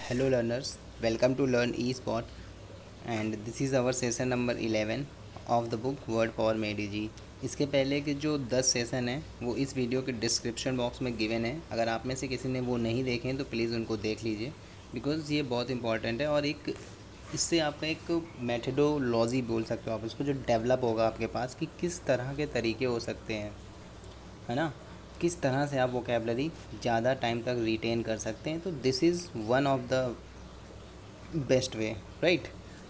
Hello learners, welcome to Learn eSport and this is our session number 11 of the book Word Power Made Easy। इसके पहले के जो 10 session हैं वो इस वीडियो के डिस्क्रिप्शन बॉक्स में गिवन है। अगर आप में से किसी ने वो नहीं देखे तो प्लीज़ उनको देख लीजिए बिकॉज़ ये बहुत इंपॉर्टेंट है और एक इससे आपका एक मेथडोलॉजी बोल सकते हो आप उसको, जो डेवलप होगा आपके पास कि किस तरह के तरीके हो सकते हैं, है ना, किस तरह से आप वोकेबलरी ज़्यादा टाइम तक रिटेन कर सकते हैं। तो this is one of the best way, right.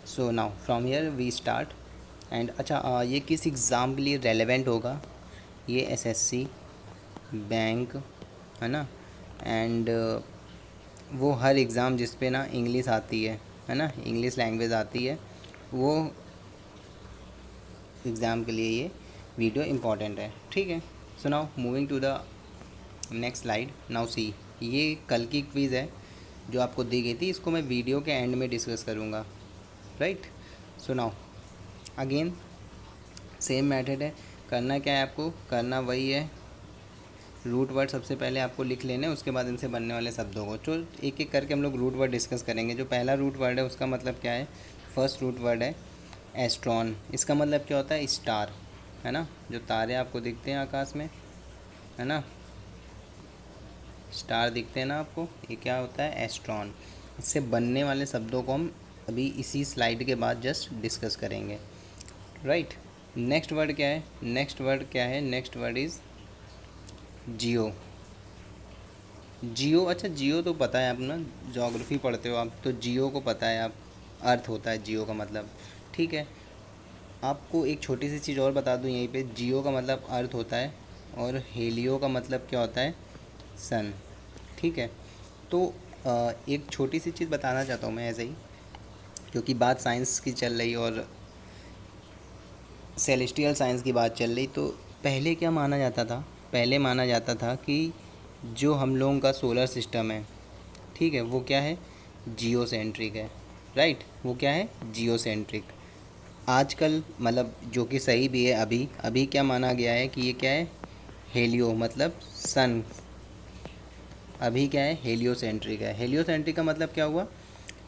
So now from here we start. And अच्छा, ये किस एग्ज़ाम के लिए रेलेवेंट होगा? ये एसएससी, बैंक, है ना, एंड वो हर एग्ज़ाम जिस पे ना इंग्लिश आती है ना, इंग्लिश लैंग्वेज आती है, वो एग्ज़ाम के लिए ये वीडियो इम्पॉर्टेंट है, ठीक है। So now moving to the next slide. Now see, ये कल की क्विज़ है जो आपको दी गई थी, इसको मैं वीडियो के एंड में डिस्कस करूँगा, right. So now again same method है। करना क्या है आपको? करना वही है, रूट वर्ड सबसे पहले आपको लिख लेने हैं, उसके बाद इनसे बनने वाले शब्दों को तो एक एक करके हम लोग रूट वर्ड डिस्कस करेंगे। जो पहला रूट वर्ड है उसका मतलब क्या है? फर्स्ट रूट वर्ड है एस्ट्रॉन। इसका मतलब क्या होता है? स्टार, है ना, जो तारे आपको दिखते हैं आकाश में, है ना, स्टार दिखते हैं ना आपको, ये क्या होता है? एस्ट्रॉन। इससे बनने वाले शब्दों को हम अभी इसी स्लाइड के बाद जस्ट डिस्कस करेंगे, राइट। नेक्स्ट वर्ड क्या है? नेक्स्ट वर्ड क्या है? नेक्स्ट वर्ड इज़ जियो। जियो, अच्छा जियो तो पता है आप ना, ज्योग्राफी पढ़ते हो आप तो जियो को पता है आप, अर्थ होता है जियो का मतलब, ठीक है। आपको एक छोटी सी चीज़ और बता दूं यहीं पे, जियो का मतलब अर्थ होता है और हेलियो का मतलब क्या होता है? सन, ठीक है। तो एक छोटी सी चीज़ बताना चाहता हूँ मैं ऐसे ही, क्योंकि बात साइंस की चल रही और सेलेस्टियल साइंस की बात चल रही। तो पहले क्या माना जाता था? पहले माना जाता था कि जो हम लोगों का सोलर सिस्टम है, ठीक है, वो क्या है? जियोसेंट्रिक है, राइट। वो क्या है? जियोसेंट्रिक। आजकल मतलब जो कि सही भी है, अभी अभी क्या माना गया है कि ये क्या है? हेलियो मतलब सन। अभी क्या है? हेलियोसेंट्रिक है। हेलियोसेंट्रिक का मतलब क्या हुआ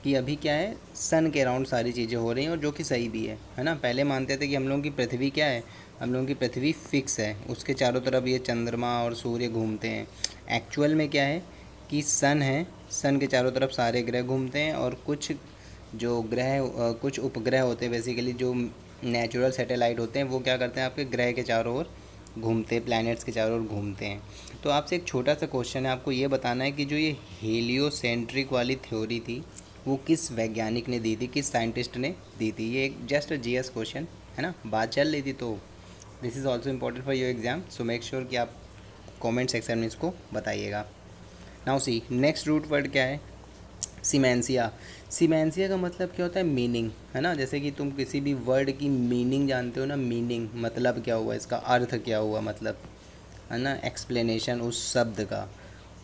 कि अभी क्या है? सन के अराउंड सारी चीज़ें हो रही हैं और जो कि सही भी है ना। पहले मानते थे कि हम लोगों की पृथ्वी क्या है? हम लोगों की पृथ्वी फिक्स है, उसके चारों तरफ ये चंद्रमा और सूर्य घूमते हैं। एक्चुअल में क्या है कि सन है, सन के चारों तरफ सारे ग्रह घूमते हैं और कुछ जो ग्रह कुछ उपग्रह होते हैं, बेसिकली जो नेचुरल सैटेलाइट होते हैं, वो क्या करते हैं? आपके ग्रह के चारों ओर घूमते, प्लैनेट्स के चारों ओर घूमते हैं। तो आपसे एक छोटा सा क्वेश्चन है, आपको ये बताना है कि जो ये हेलियोसेंट्रिक वाली थ्योरी थी वो किस वैज्ञानिक ने दी थी, किस साइंटिस्ट ने दी थी। ये एक जस्ट जीएस क्वेश्चन है ना, बात चल रही थी, तो this is also important for your exam. So make sure कि आप कमेंट सेक्शन में इसको बताइएगा। Now see, next root word क्या है? सीमेंसिया। सीमेंसिया का मतलब क्या होता है? मीनिंग, है ना। जैसे कि तुम किसी भी वर्ड की मीनिंग जानते हो ना, मीनिंग मतलब क्या हुआ, इसका अर्थ क्या हुआ, मतलब, है ना, एक्सप्लेनेशन उस शब्द का,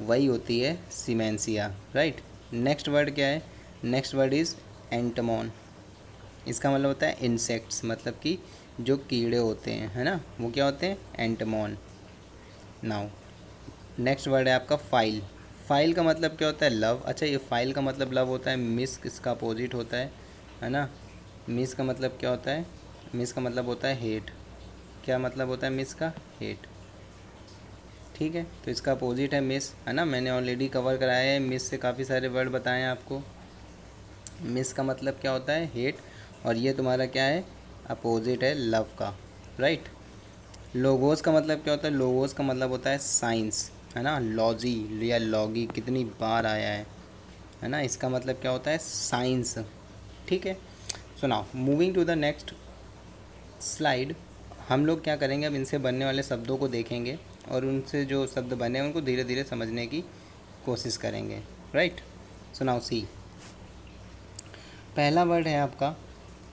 वही होती है सीमेंसिया, राइट। नेक्स्ट वर्ड क्या है? नेक्स्ट वर्ड इज़ एंटमोन। इसका मतलब होता है इंसेक्ट्स, मतलब कि जो कीड़े होते हैं, है ना, वो क्या होते हैं? एंटमोन। नाउ नेक्स्ट वर्ड है आपका फाइल। फाइल का मतलब क्या होता है? लव। अच्छा, ये फाइल का मतलब लव होता है। मिस इसका अपोजिट होता है ना। मिस का मतलब क्या होता है? मिस का मतलब होता है हेट। क्या मतलब होता है मिस का? हेट, ठीक है। तो इसका अपोजिट है मिस, है ना, मैंने ऑलरेडी कवर कराया है, मिस से काफ़ी सारे वर्ड बताए हैं आपको। मिस का मतलब क्या होता है? हेट, और ये तुम्हारा क्या है? अपोजिट है लव का, राइट। लोगोस का मतलब क्या होता है? लोगोस का मतलब होता है साइंस, है ना। लॉजी या लॉगी कितनी बार आया है ना, इसका मतलब क्या होता है? साइंस, ठीक है। So now moving to the next slide. हम लोग क्या करेंगे, अब इनसे बनने वाले शब्दों को देखेंगे और उनसे जो शब्द बने हैं उनको धीरे धीरे समझने की कोशिश करेंगे, राइट। सो नाउ सी, पहला वर्ड है आपका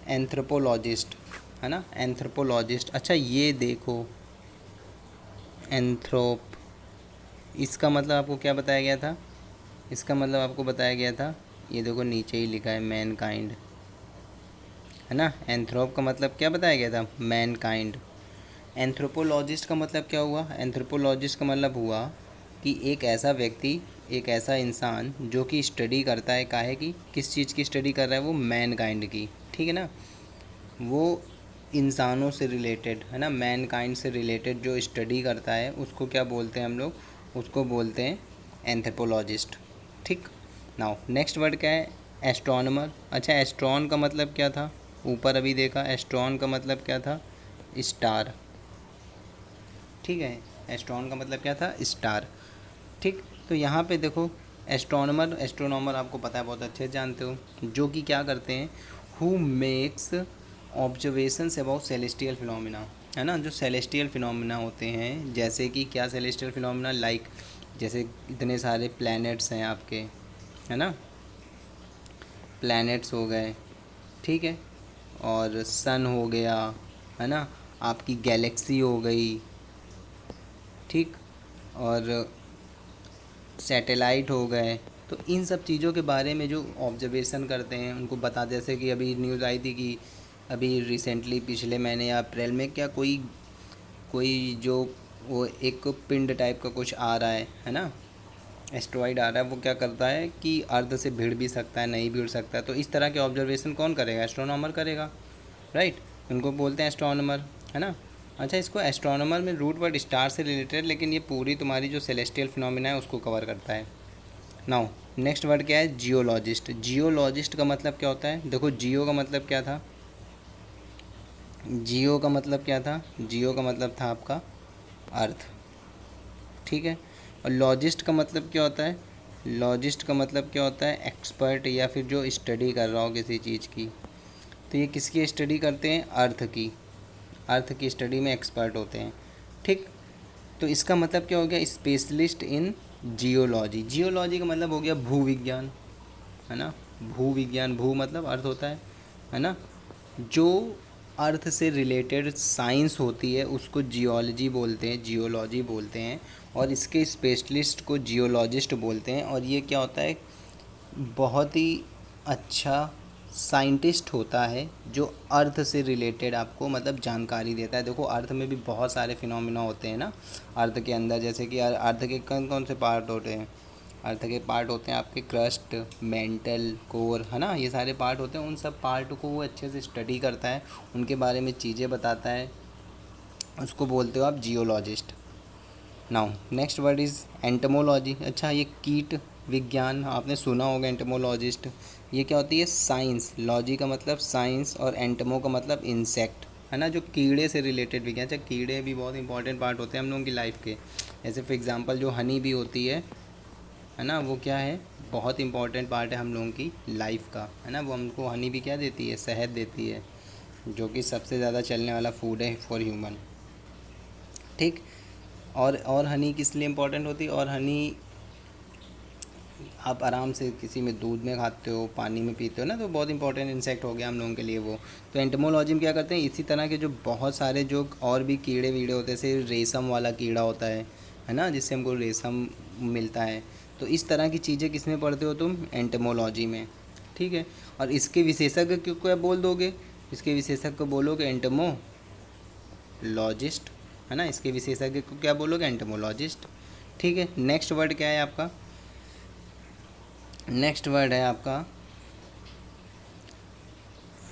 एंथ्रोपोलॉजिस्ट, है ना, एंथ्रोपोलॉजिस्ट। अच्छा ये देखो, एंथ्रोप, इसका मतलब आपको क्या बताया गया था? इसका मतलब आपको बताया गया था, ये देखो नीचे ही लिखा है, मैन काइंड, है ना। एंथ्रोप का मतलब क्या बताया गया था? Man kind. एंथ्रोपोलॉजिस्ट का मतलब क्या हुआ? एंथ्रोपोलॉजिस्ट का मतलब हुआ कि एक ऐसा व्यक्ति, एक ऐसा इंसान जो कि स्टडी करता है काहे की, किस चीज़ की स्टडी कर रहा है वो, मैन काइंड की, ठीक है ना। वो इंसानों से रिलेटेड है ना, मैन काइंड से रिलेटेड जो स्टडी करता है उसको क्या बोलते हैं हम लोग, उसको बोलते हैं एंथ्रोपोलॉजिस्ट। ठीक, नाउ नेक्स्ट वर्ड क्या है, एस्ट्रोनॉमर। अच्छा, एस्ट्रॉन का मतलब क्या था, ऊपर अभी देखा, एस्ट्रॉन का मतलब क्या था, स्टार। ठीक है, एस्ट्रॉन का मतलब क्या था, स्टार। ठीक, तो यहाँ पे देखो एस्ट्रोनॉमर, एस्ट्रोनॉमर आपको पता है, बहुत अच्छे से जानते हो, जो कि क्या करते हैं, who makes observations about celestial phenomena, है ना। जो सेलेस्टियल फिनोमिना होते हैं, जैसे कि क्या सेलेस्टियल फिनोमिना, लाइक जैसे इतने सारे प्लैनेट्स हैं आपके, है ना, प्लैनेट्स हो गए, ठीक है, और सन हो गया, है ना, आपकी गैलेक्सी हो गई, ठीक, और सैटेलाइट हो गए। तो इन सब चीज़ों के बारे में जो ऑब्जर्वेशन करते हैं उनको बता, जैसे कि अभी न्यूज़ आई थी कि अभी रिसेंटली पिछले महीने या अप्रैल में क्या कोई कोई जो वो एक पिंड टाइप का कुछ आ रहा है ना, एस्ट्रॉइड आ रहा है, वो क्या करता है कि अर्थ से भिड़ भी सकता है, नहीं भिड़ सकता है। तो इस तरह के ऑब्जर्वेशन कौन करेगा, एस्ट्रोनॉमर करेगा, राइट। उनको बोलते हैं एस्ट्रोनॉमर, है ना। अच्छा, इसको एस्ट्रोनॉमर में रूट वर्ड स्टार से रिलेटेड, लेकिन ये पूरी तुम्हारी जो सेलेस्टियल फिनोमिना है उसको कवर करता है। नाउ नेक्स्ट वर्ड क्या है, जियोलॉजिस्ट। जियोलॉजिस्ट का मतलब क्या होता है, देखो जियो का मतलब क्या था, जियो का मतलब क्या था, जियो का मतलब था आपका अर्थ, ठीक है। और लॉजिस्ट का मतलब क्या होता है, लॉजिस्ट का मतलब क्या होता है, एक्सपर्ट या फिर जो स्टडी कर रहा हो किसी चीज़ की। तो ये किसकी स्टडी करते हैं, अर्थ की, अर्थ की स्टडी में एक्सपर्ट होते हैं, ठीक। तो इसका मतलब क्या हो गया, स्पेशलिस्ट इन जियोलॉजी। जियोलॉजी का मतलब हो गया भूविज्ञान, है ना, भूविज्ञान, भू मतलब अर्थ होता है ना। जो अर्थ से रिलेटेड साइंस होती है उसको जियोलॉजी बोलते हैं, जियोलॉजी बोलते हैं, और इसके स्पेशलिस्ट को जियोलॉजिस्ट बोलते हैं। और ये क्या होता है, बहुत ही अच्छा साइंटिस्ट होता है जो अर्थ से रिलेटेड आपको मतलब जानकारी देता है। देखो अर्थ में भी बहुत सारे फिनोमिना होते हैं ना अर्थ के अंदर, जैसे कि अर्थ के कौन कौन से पार्ट होते हैं, अर्थ के पार्ट होते हैं आपके क्रस्ट, मेंटल, कोर, है ना, ये सारे पार्ट होते हैं। उन सब पार्ट को वो अच्छे से स्टडी करता है, उनके बारे में चीज़ें बताता है, उसको बोलते हो आप geologist. Now next word is entomology. अच्छा, ये कीट विज्ञान आपने सुना होगा, एंटमोलॉजिस्ट। ये क्या होती है, साइंस, लॉजी का मतलब साइंस और एंटमो का मतलब इंसेक्ट, है ना, जो कीड़े से रिलेटेड विज्ञान। अच्छा, कीड़े भी बहुत इंपॉर्टेंट पार्ट होते हैं हम लोगों की लाइफ के। जैसे फॉर एग्जांपल जो हनी भी होती है ना, वो क्या है, बहुत इंपॉर्टेंट पार्ट है हम लोगों की लाइफ का, है ना। वो हमको हनी भी क्या देती है, शहद देती है, जो कि सबसे ज़्यादा चलने वाला फूड है फॉर ह्यूमन, ठीक। और हनी किस लिए इम्पोर्टेंट होती है, और हनी आप आराम से किसी में दूध में खाते हो, पानी में पीते हो ना, तो बहुत इंपॉर्टेंट इंसेक्ट हो गया हम लोगों के लिए वो। तो एंटमोलॉजी में क्या करते हैं, इसी तरह के जो बहुत सारे जो और भी कीड़े वीड़े होते हैं, जैसे रेशम वाला कीड़ा होता है ना, जिससे हमको रेशम मिलता है। तो इस तरह की चीज़ें किस में पढ़ते हो तुम, एंटमोलॉजी में, ठीक है। और इसके विशेषज्ञ क्यों क्या बोल दोगे, इसके विशेषज्ञ को बोलोगे एंटमोलॉजिस्ट, है ना, इसके विशेषज्ञ को क्या बोलोगे, एंटमोलॉजिस्ट, ठीक है। नेक्स्ट वर्ड क्या है आपका, नेक्स्ट वर्ड है आपका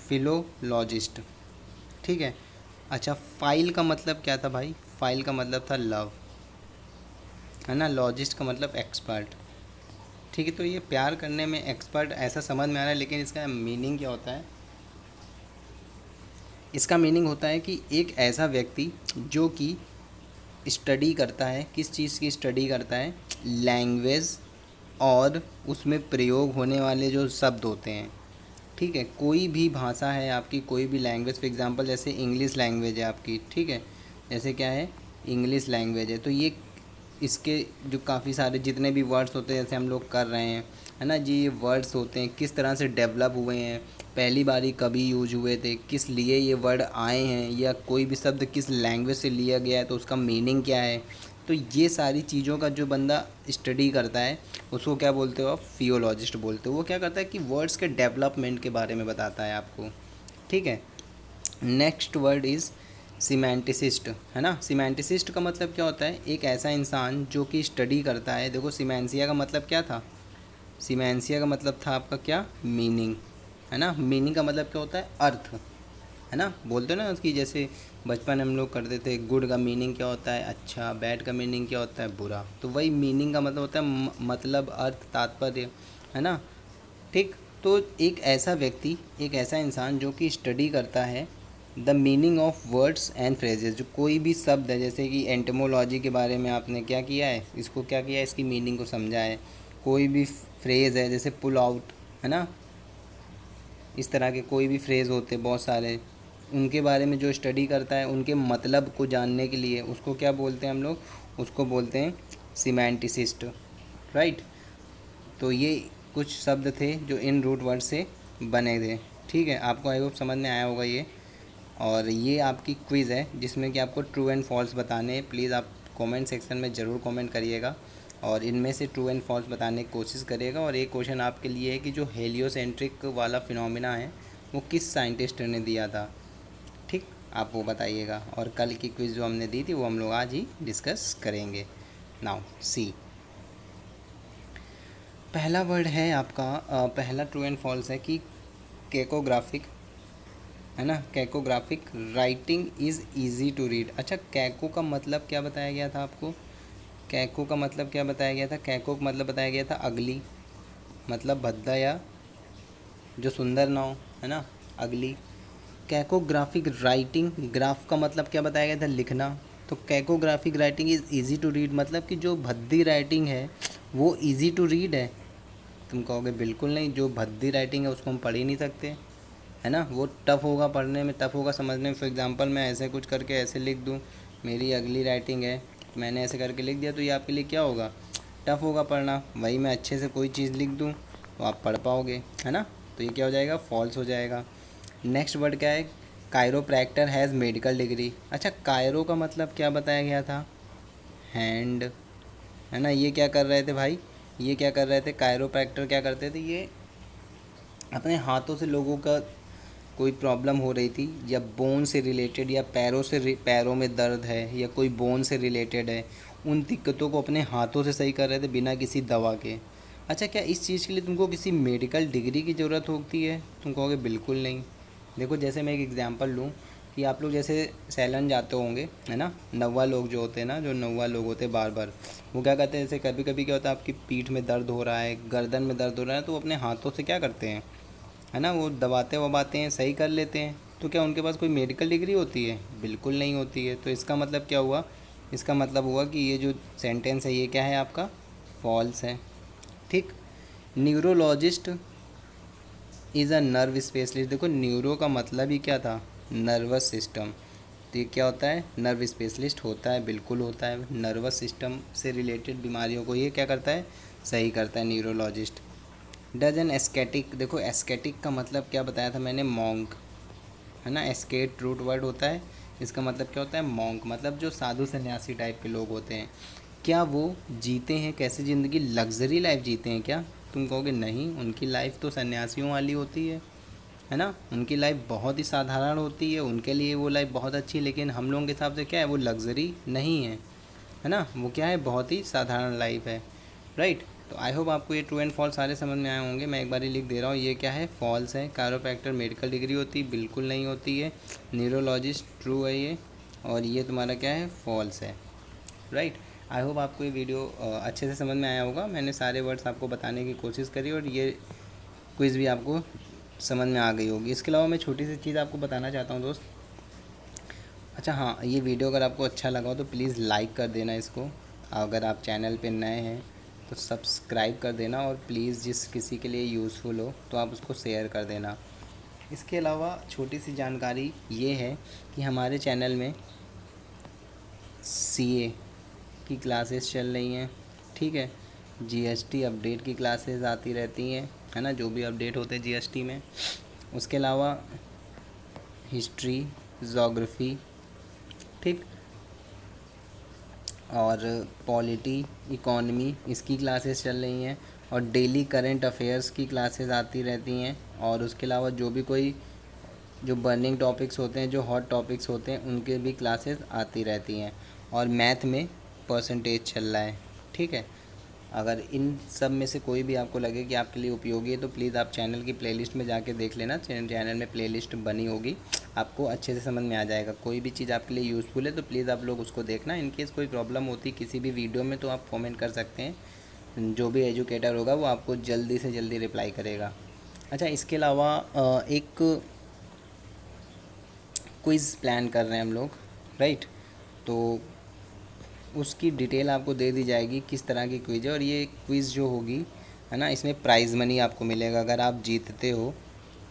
फिलोलॉजिस्ट, ठीक है। अच्छा, फाइल का मतलब क्या था भाई, फाइल का मतलब था लव, है ना, लॉजिस्ट का मतलब एक्सपर्ट, ठीक है। तो ये प्यार करने में एक्सपर्ट ऐसा समझ में आ रहा है, लेकिन इसका मीनिंग क्या होता है, इसका मीनिंग होता है कि एक ऐसा व्यक्ति जो कि स्टडी करता है, किस चीज़ की स्टडी करता है, लैंग्वेज और उसमें प्रयोग होने वाले जो शब्द होते हैं, ठीक है। कोई भी भाषा है आपकी, कोई भी लैंग्वेज, फॉर एग्जांपल जैसे इंग्लिश लैंग्वेज है आपकी, ठीक है, जैसे क्या है, इंग्लिश लैंग्वेज है, तो ये इसके जो काफ़ी सारे जितने भी वर्ड्स होते हैं, जैसे हम लोग कर रहे हैं, है ना जी, ये वर्ड्स होते हैं किस तरह से डेवलप हुए हैं, पहली बारी कभी यूज हुए थे, किस लिए ये वर्ड आए हैं, या कोई भी शब्द किस लैंग्वेज से लिया गया है तो उसका मीनिंग क्या है। तो ये सारी चीज़ों का जो बंदा स्टडी करता है उसको क्या बोलते हो आप, फियोलॉजिस्ट बोलते हो। वो क्या करता है कि वर्ड्स के डेवलपमेंट के बारे में बताता है आपको, ठीक है। नेक्स्ट वर्ड इज़ सीमेंटिसिस्ट, है ना। सीमेंटिसिस्ट का मतलब क्या होता है, एक ऐसा इंसान जो कि स्टडी करता है। देखो सीमेंसिया का मतलब क्या था, सीमेंसिया का मतलब था आपका क्या, मीनिंग, है ना। मीनिंग का मतलब क्या होता है, अर्थ, है ना। बोलते हो ना उसकी, जैसे बचपन में हम लोग करते थे, गुड का मीनिंग क्या होता है, अच्छा, बैड का मीनिंग क्या होता है, बुरा। तो वही मीनिंग का मतलब होता है मतलब, अर्थ, तात्पर्य, है ना। ठीक। तो एक ऐसा व्यक्ति, एक ऐसा इंसान जो कि स्टडी करता है the meaning of words and phrases, जो कोई भी शब्द है, जैसे कि एंटमोलॉजी के बारे में आपने क्या किया है, इसको क्या किया है, इसकी मीनिंग को समझा है। कोई भी फ्रेज़ है जैसे पुल आउट, है ना, इस तरह के कोई भी फ्रेज़ होते बहुत सारे, उनके बारे में जो स्टडी करता है, उनके मतलब को जानने के लिए उसको क्या बोलते हैं हम लोग, उसको बोलते हैं सीमेंटिसिस्ट, राइट। तो ये कुछ शब्द थे जो इन रूट वर्ड से बने थे। ठीक है, आपको आई होप समझ में आया होगा ये। और ये आपकी क्विज़ है जिसमें कि आपको ट्रू एंड फॉल्स बताने हैं। प्लीज़ आप कमेंट सेक्शन में ज़रूर कमेंट करिएगा और इनमें से ट्रू एंड फॉल्स बताने की कोशिश करिएगा। और एक क्वेश्चन आपके लिए है कि जो हेलियोसेंट्रिक वाला फिनोमिना है वो किस साइंटिस्ट ने दिया था। ठीक, आप वो बताइएगा। और कल की क्विज़ जो हमने दी थी वो हम लोग आज ही डिस्कस करेंगे। नाउ सी, पहला वर्ड है आपका, पहला ट्रू एंड फॉल्स है कि कैकोग्राफिक, है ना, cacographic writing is easy to read. अच्छा, कैको का मतलब क्या बताया गया था आपको, कैको का मतलब क्या बताया गया था, कैको का मतलब बताया गया था अगली, मतलब भद्दा या जो सुंदर ना हो, है ना, अगली। कैकोग्राफिक राइटिंग, ग्राफ का मतलब क्या बताया गया था, लिखना। तो cacographic writing is easy to read, मतलब कि जो भद्दी राइटिंग है वो इजी टू रीड है। तुम कहोगे बिल्कुल नहीं, जो भद्दी राइटिंग है उसको हम पढ़ ही नहीं सकते, है ना, वो टफ़ होगा पढ़ने में, टफ़ होगा समझने में। फॉर एग्ज़ाम्पल मैं ऐसे कुछ करके ऐसे लिख दूँ, मेरी अगली राइटिंग है, मैंने ऐसे करके लिख दिया, तो ये आपके लिए क्या होगा, टफ़ होगा पढ़ना। वही मैं अच्छे से कोई चीज़ लिख दूँ तो आप पढ़ पाओगे, है ना। तो ये क्या हो जाएगा, फॉल्स हो जाएगा। नेक्स्ट वर्ड क्या है, कायरोप्रैक्टर हैज़ मेडिकल डिग्री। अच्छा, कायरो का मतलब क्या बताया गया था, हैंड, है ना। ये क्या कर रहे थे भाई, ये क्या कर रहे थे, कायरोप्रैक्टर क्या करते थे, ये अपने हाथों से लोगों का कोई प्रॉब्लम हो रही थी या बोन से रिलेटेड या पैरों में दर्द है या कोई बोन से रिलेटेड है, उन दिक्कतों को अपने हाथों से सही कर रहे थे बिना किसी दवा के। अच्छा, क्या इस चीज़ के लिए तुमको किसी मेडिकल डिग्री की ज़रूरत होती है, तुम कहोगे बिल्कुल नहीं। देखो, जैसे मैं एक एग्ज़ाम्पल लूँ कि आप लोग जैसे सैलन जाते होंगे, है ना, नौवा लोग जो होते हैं ना, जो नौवा लोग होते हैं बार बार, वो क्या करते हैं, जैसे कभी कभी क्या होता है आपकी पीठ में दर्द हो रहा है, गर्दन में दर्द हो रहा है, तो वो अपने हाथों से क्या करते हैं, है ना, वो दबाते वबाते हैं, सही कर लेते हैं। तो क्या उनके पास कोई मेडिकल डिग्री होती है, बिल्कुल नहीं होती है। तो इसका मतलब क्या हुआ, इसका मतलब हुआ कि ये जो सेंटेंस है ये क्या है आपका, फॉल्स है। ठीक। Neurologist is a nerve specialist. देखो, न्यूरो का मतलब ही क्या था, नर्वस सिस्टम। तो ये क्या होता है, नर्व स्पेशलिस्ट होता है, बिल्कुल होता है। नर्वस सिस्टम से रिलेटेड बीमारियों को ये क्या करता है, सही करता है, न्यूरोलॉजिस्ट। डज एन एस्केटिक, देखो एस्केटिक का मतलब क्या बताया था मैंने, मॉन्क, है ना, एस्केट रूट वर्ड होता है, इसका मतलब क्या होता है, मॉन्क, मतलब जो साधु सन्यासी टाइप के लोग होते हैं। क्या वो जीते हैं कैसे ज़िंदगी, लग्जरी लाइफ जीते हैं क्या, तुम कहोगे नहीं, उनकी लाइफ तो सन्यासियों वाली होती है ना। उनकी लाइफ बहुत ही साधारण होती है, उनके लिए वो लाइफ बहुत अच्छी है। लेकिन हम लोगों के हिसाब से क्या है, वो लग्जरी नहीं है ना, वो क्या है, बहुत ही साधारण लाइफ है, राइट। तो आई होप आपको ये ट्रू एंड फॉल्स सारे समझ में आए होंगे। मैं एक बार ही लिख दे रहा हूँ, ये क्या है, फॉल्स है। कायरोप्रैक्टर मेडिकल डिग्री होती, बिल्कुल नहीं होती है। न्यूरोलॉजिस्ट ट्रू है ये, और ये तुम्हारा क्या है, फॉल्स है, राइट। आई होप आपको ये वीडियो अच्छे से समझ में आया होगा। मैंने सारे वर्ड्स आपको बताने की कोशिश करी और ये क्विज़ भी आपको समझ में आ गई होगी। इसके अलावा मैं छोटी सी चीज़ आपको बताना चाहता हूँ दोस्त। अच्छा हाँ, ये वीडियो अगर आपको अच्छा लगा हो तो प्लीज़ लाइक कर देना इसको। अगर आप चैनल पे नए हैं तो सब्सक्राइब कर देना, और प्लीज़ जिस किसी के लिए यूज़फुल हो तो आप उसको शेयर कर देना। इसके अलावा छोटी सी जानकारी ये है कि हमारे चैनल में सीए की क्लासेस चल रही हैं, ठीक है। जीएसटी अपडेट की क्लासेस आती रहती हैं, है ना, जो भी अपडेट होते हैं जीएसटी में। उसके अलावा हिस्ट्री, ज्योग्राफी, ठीक, और पॉलिटी, इकॉनमी, इसकी क्लासेस चल रही हैं। और डेली करंट अफेयर्स की क्लासेस आती रहती हैं। और उसके अलावा जो भी कोई जो बर्निंग टॉपिक्स होते हैं, जो हॉट टॉपिक्स होते हैं, उनके भी क्लासेस आती रहती हैं। और मैथ में परसेंटेज चल रहा है, ठीक है। अगर इन सब में से कोई भी आपको लगे कि आपके लिए उपयोगी है तो प्लीज़ आप चैनल की प्लेलिस्ट में जाके देख लेना। चैनल में प्लेलिस्ट बनी होगी, आपको अच्छे से समझ में आ जाएगा। कोई भी चीज़ आपके लिए यूज़फुल है तो प्लीज़ आप लोग उसको देखना। इनकेस कोई प्रॉब्लम होती किसी भी वीडियो में तो आप कमेंट कर सकते हैं, जो भी एजुकेटर होगा वो आपको जल्दी से जल्दी रिप्लाई करेगा। अच्छा, इसके अलावा एक क्विज़ प्लान कर रहे हैं हम लोग, राइट। तो उसकी डिटेल आपको दे दी जाएगी किस तरह की क्विज़ है। और ये क्विज़ जो होगी, है ना, इसमें प्राइज़ मनी आपको मिलेगा। अगर आप जीतते हो,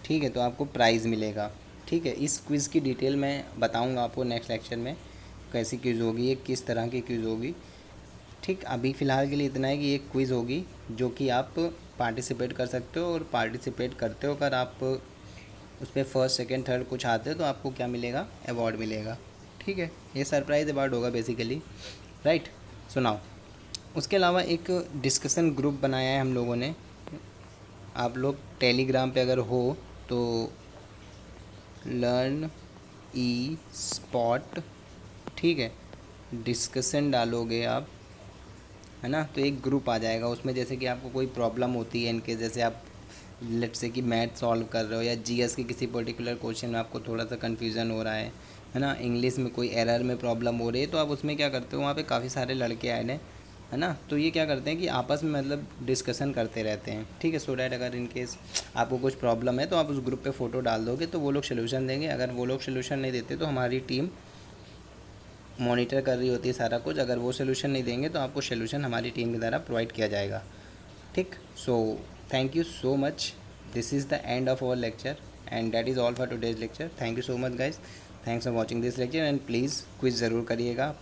ठीक है, तो आपको प्राइज़ मिलेगा, ठीक है। इस क्विज़ की डिटेल मैं बताऊंगा आपको नेक्स्ट लेक्चर में, कैसी क्विज़ होगी, ये किस तरह की क्विज़ होगी, ठीक। अभी फ़िलहाल के लिए इतना है कि एक क्विज़ होगी जो कि आप पार्टिसिपेट कर सकते हो। और पार्टिसिपेट करते हो अगर आप उस पर फर्स्ट सेकेंड थर्ड कुछ आते हो तो आपको क्या मिलेगा, अवार्ड मिलेगा, ठीक है। ये सरप्राइज़ अवार्ड होगा बेसिकली, राइट। सुनाओ, उसके अलावा एक डिस्कशन ग्रुप बनाया है हम लोगों ने। आप लोग टेलीग्राम पे अगर हो तो लर्न ई स्पॉट, ठीक है, डिस्कशन डालोगे आप, है ना, तो एक ग्रुप आ जाएगा। उसमें जैसे कि आपको कोई प्रॉब्लम होती है, इनके जैसे आप लेट से कि मैथ सॉल्व कर रहे हो या जीएस के किसी पर्टिकुलर क्वेश्चन में आपको थोड़ा सा कन्फ्यूज़न हो रहा है ना, इंग्लिश में कोई एरर में प्रॉब्लम हो रही है, तो आप उसमें क्या करते हो, वहाँ पे काफ़ी सारे लड़के आए है ना, तो ये क्या करते हैं कि आपस में मतलब डिस्कशन करते रहते हैं, ठीक है। सो डैट अगर इन केस आपको कुछ प्रॉब्लम है तो आप उस ग्रुप पे फ़ोटो डाल दोगे तो वो लोग सोल्यूशन देंगे। अगर वो लोग सोल्यूशन नहीं देते तो हमारी टीम मॉनिटर कर रही होती है सारा कुछ। अगर वो सोल्यूशन नहीं देंगे तो आपको सोल्यूशन हमारी टीम के द्वारा प्रोवाइड किया जाएगा, ठीक। So thank you so much, this is the end of our lecture and that is all for today's lecture. Thank you so much guys, thanks for watching this lecture and please quiz ज़रूर करिएगा,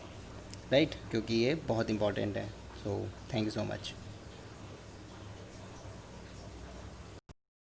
right, क्योंकि ये बहुत important है। So thank you so much.